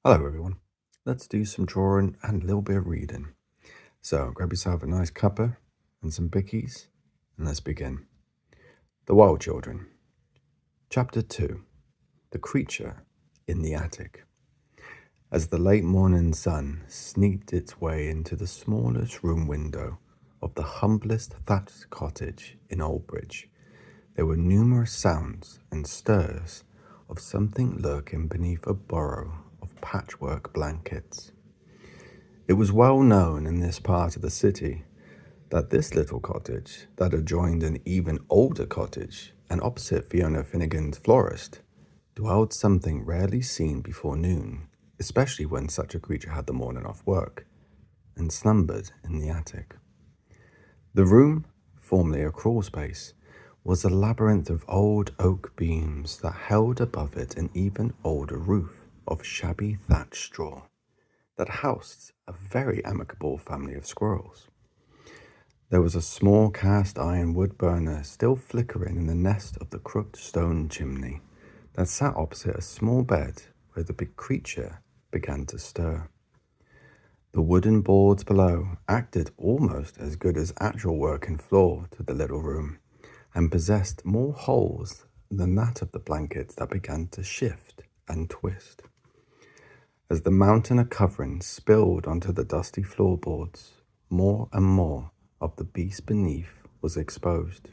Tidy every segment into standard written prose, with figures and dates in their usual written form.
Hello everyone. Let's do some drawing and a little bit of reading. So grab yourself a nice cuppa and some bickies and let's begin. The Wild Children. Chapter 2. The Creature in the Attic. As the late morning sun sneaked its way into the smallest room window of the humblest thatched cottage in Oldbridge, there were numerous sounds and stirs of something lurking beneath a burrow of patchwork blankets. It was well known in this part of the city that this little cottage, that adjoined an even older cottage and opposite Fiona Finnegan's florist, dwelled something rarely seen before noon, especially when such a creature had the morning off work, and slumbered in the attic. The room, formerly a crawl space, was a labyrinth of old oak beams that held above it an even older roof of shabby thatched straw that housed a very amicable family of squirrels. There was a small cast iron wood burner still flickering in the nest of the crooked stone chimney that sat opposite a small bed where the big creature began to stir. The wooden boards below acted almost as good as actual working floor to the little room, and possessed more holes than that of the blankets that began to shift and twist. As the mountain of covering spilled onto the dusty floorboards, more and more of the beast beneath was exposed.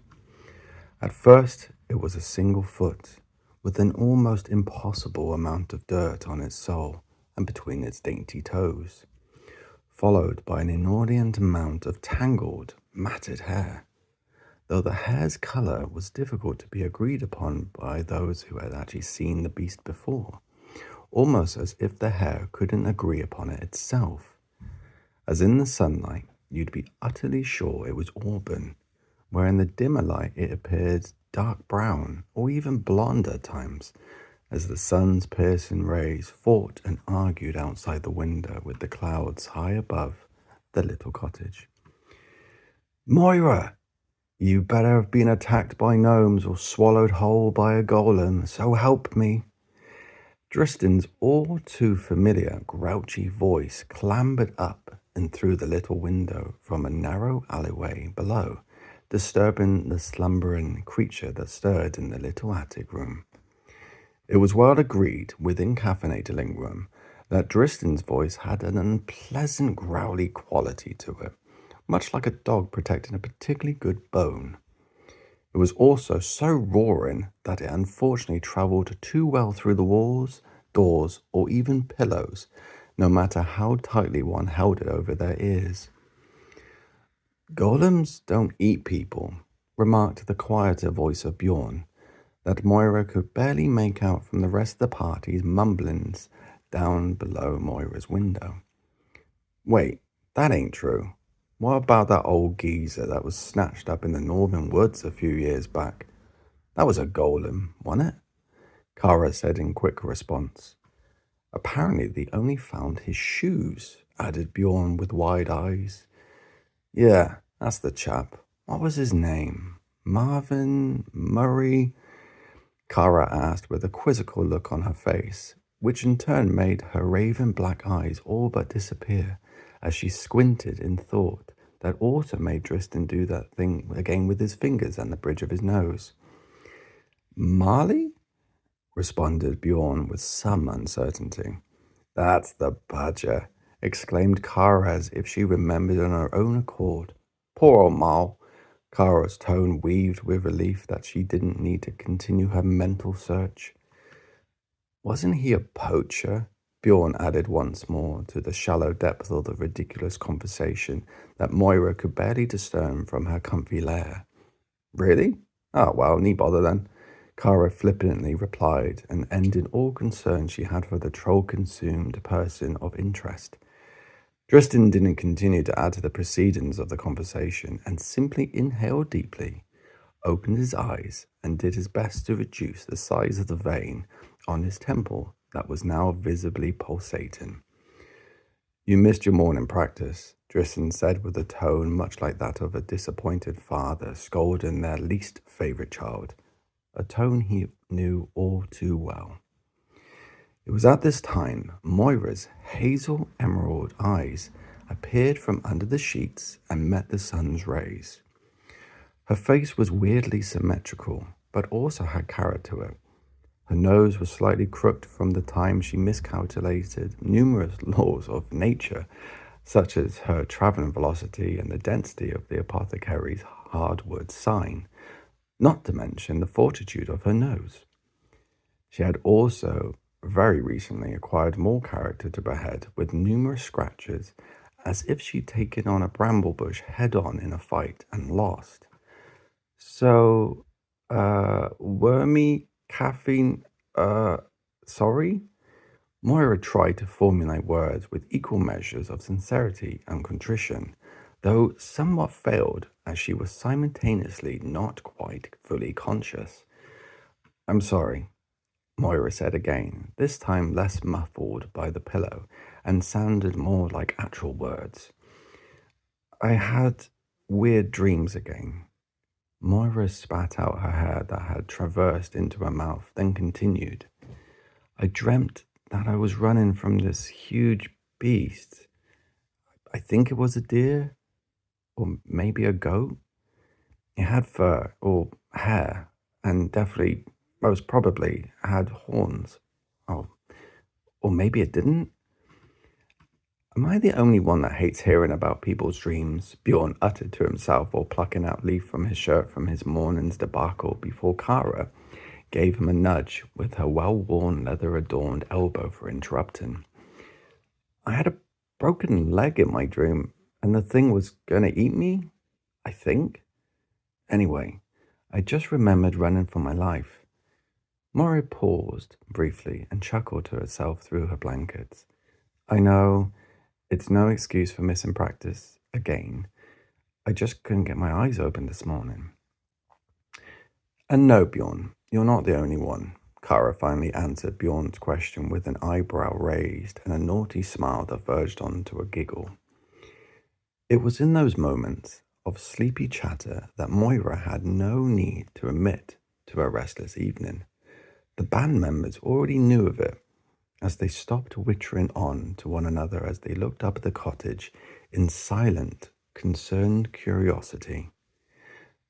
At first, it was a single foot, with an almost impossible amount of dirt on its sole and between its dainty toes, followed by an inordinate amount of tangled, matted hair, though the hair's colour was difficult to be agreed upon by those who had actually seen the beast before, almost as if the hair couldn't agree upon it itself, as in the sunlight you'd be utterly sure it was auburn, where in the dimmer light it appeared dark brown or even blonde at times, as the sun's piercing rays fought and argued outside the window with the clouds high above the little cottage. "Moira, you better have been attacked by gnomes or swallowed whole by a golem, so help me." Tristan's all too familiar grouchy voice clambered up and through the little window from a narrow alleyway below, disturbing the slumbering creature that stirred in the little attic room. It was well agreed within caffeinated living room that Tristan's voice had an unpleasant growly quality to it, much like a dog protecting a particularly good bone. It was also so roaring that it unfortunately travelled too well through the walls, doors, or even pillows, no matter how tightly one held it over their ears. "Golems don't eat people," remarked the quieter voice of Bjorn, that Moira could barely make out from the rest of the party's mumblings down below Moira's window. "Wait, that ain't true. What about that old geezer that was snatched up in the northern woods a few years back? That was a golem, wasn't it?" Kara said in quick response. "Apparently they only found his shoes," added Bjorn with wide eyes. "Yeah, that's the chap. What was his name? Marvin? Murray?" Kara asked with a quizzical look on her face, which in turn made her raven black eyes all but disappear as she squinted in thought that also made Tristan do that thing again with his fingers and the bridge of his nose. "Marley?" responded Bjorn with some uncertainty. "That's the badger," exclaimed Kara as if she remembered on her own accord. "Poor old Mal." Kara's tone weaved with relief that she didn't need to continue her mental search. "Wasn't he a poacher?" Bjorn added once more to the shallow depth of the ridiculous conversation that Moira could barely discern from her comfy lair. "Really? Oh, well, nee bother then," Kara flippantly replied, and ended all concern she had for the troll-consumed person of interest. Tristan didn't continue to add to the proceedings of the conversation and simply inhaled deeply, opened his eyes, and did his best to reduce the size of the vein on his temple that was now visibly pulsating. "You missed your morning practice," Tristan said with a tone much like that of a disappointed father scolding their least favourite child, a tone he knew all too well. It was at this time Moira's hazel emerald eyes appeared from under the sheets and met the sun's rays. Her face was weirdly symmetrical, but also had carrot to it. Her nose was slightly crooked from the time she miscalculated numerous laws of nature, such as her traveling velocity and the density of the apothecary's hardwood sign, not to mention the fortitude of her nose. She had also very recently acquired more character to her head, with numerous scratches, as if she'd taken on a bramble bush head-on in a fight and lost. So, wormy, caffeine, sorry? Moira tried to formulate words with equal measures of sincerity and contrition, though somewhat failed as she was simultaneously not quite fully conscious. I'm sorry, Moira said again, this time less muffled by the pillow and sounded more like actual words. I had weird dreams again. Moira spat out her hair that had traversed into her mouth, then continued. I dreamt that I was running from this huge beast. I think it was a deer, or maybe a goat. It had fur or hair, and definitely, most probably, had horns. Oh, or maybe it didn't? Am I the only one that hates hearing about people's dreams? Bjorn uttered to himself while plucking out leaf from his shirt from his morning's debacle before Kara gave him a nudge with her well-worn leather-adorned elbow for interrupting. I had a broken leg in my dream, and the thing was gonna eat me, I think. Anyway, I just remembered running for my life. Moira paused briefly and chuckled to herself through her blankets. I know, it's no excuse for missing practice again. I just couldn't get my eyes open this morning. And no, Bjorn, you're not the only one. Kara finally answered Bjorn's question with an eyebrow raised and a naughty smile that verged on to a giggle. It was in those moments of sleepy chatter that Moira had no need to admit to her restless evening. The band members already knew of it, as they stopped whittering on to one another as they looked up at the cottage in silent, concerned curiosity.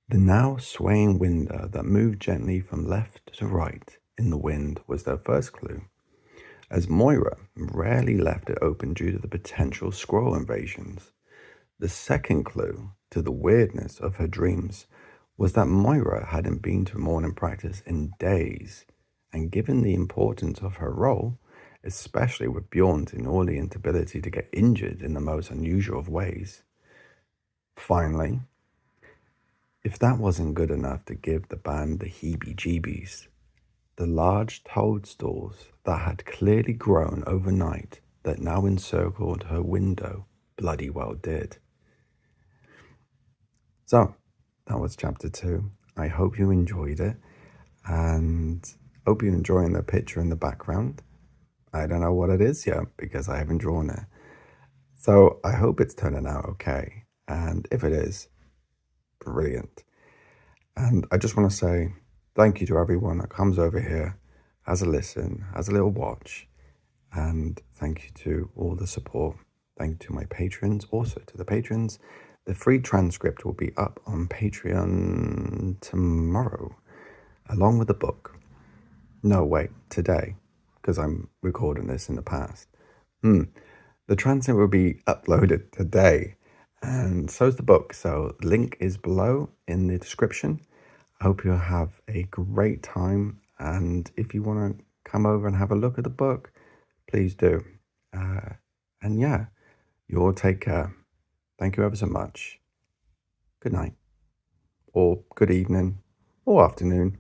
The now swaying window that moved gently from left to right in the wind was their first clue, as Moira rarely left it open due to the potential squirrel invasions. The second clue to the weirdness of her dreams was that Moira hadn't been to morning practice in days, and given the importance of her role, especially with Bjorn's inordinate ability to get injured in the most unusual of ways. Finally, if that wasn't good enough to give the band the heebie-jeebies, the large toadstools that had clearly grown overnight that now encircled her window bloody well did. So, that was chapter 2. I hope you enjoyed it, and hope you're enjoying the picture in the background. I don't know what it is yet because I haven't drawn it. So I hope it's turning out okay. And if it is, brilliant. And I just want to say thank you to everyone that comes over here, has a listen, has a little watch. And thank you to all the support. Thank you to my patrons. Also to the patrons. The free transcript will be up on Patreon tomorrow, along with the book. No, wait, today, because I'm recording this in the past. The transcript will be uploaded today, and so is the book. So the link is below in the description. I hope you have a great time, and if you want to come over and have a look at the book, please do. And yeah, you all take care. Thank you ever so much. Good night, or good evening, or afternoon.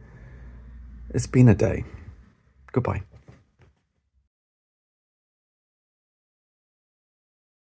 It's been a day. Goodbye.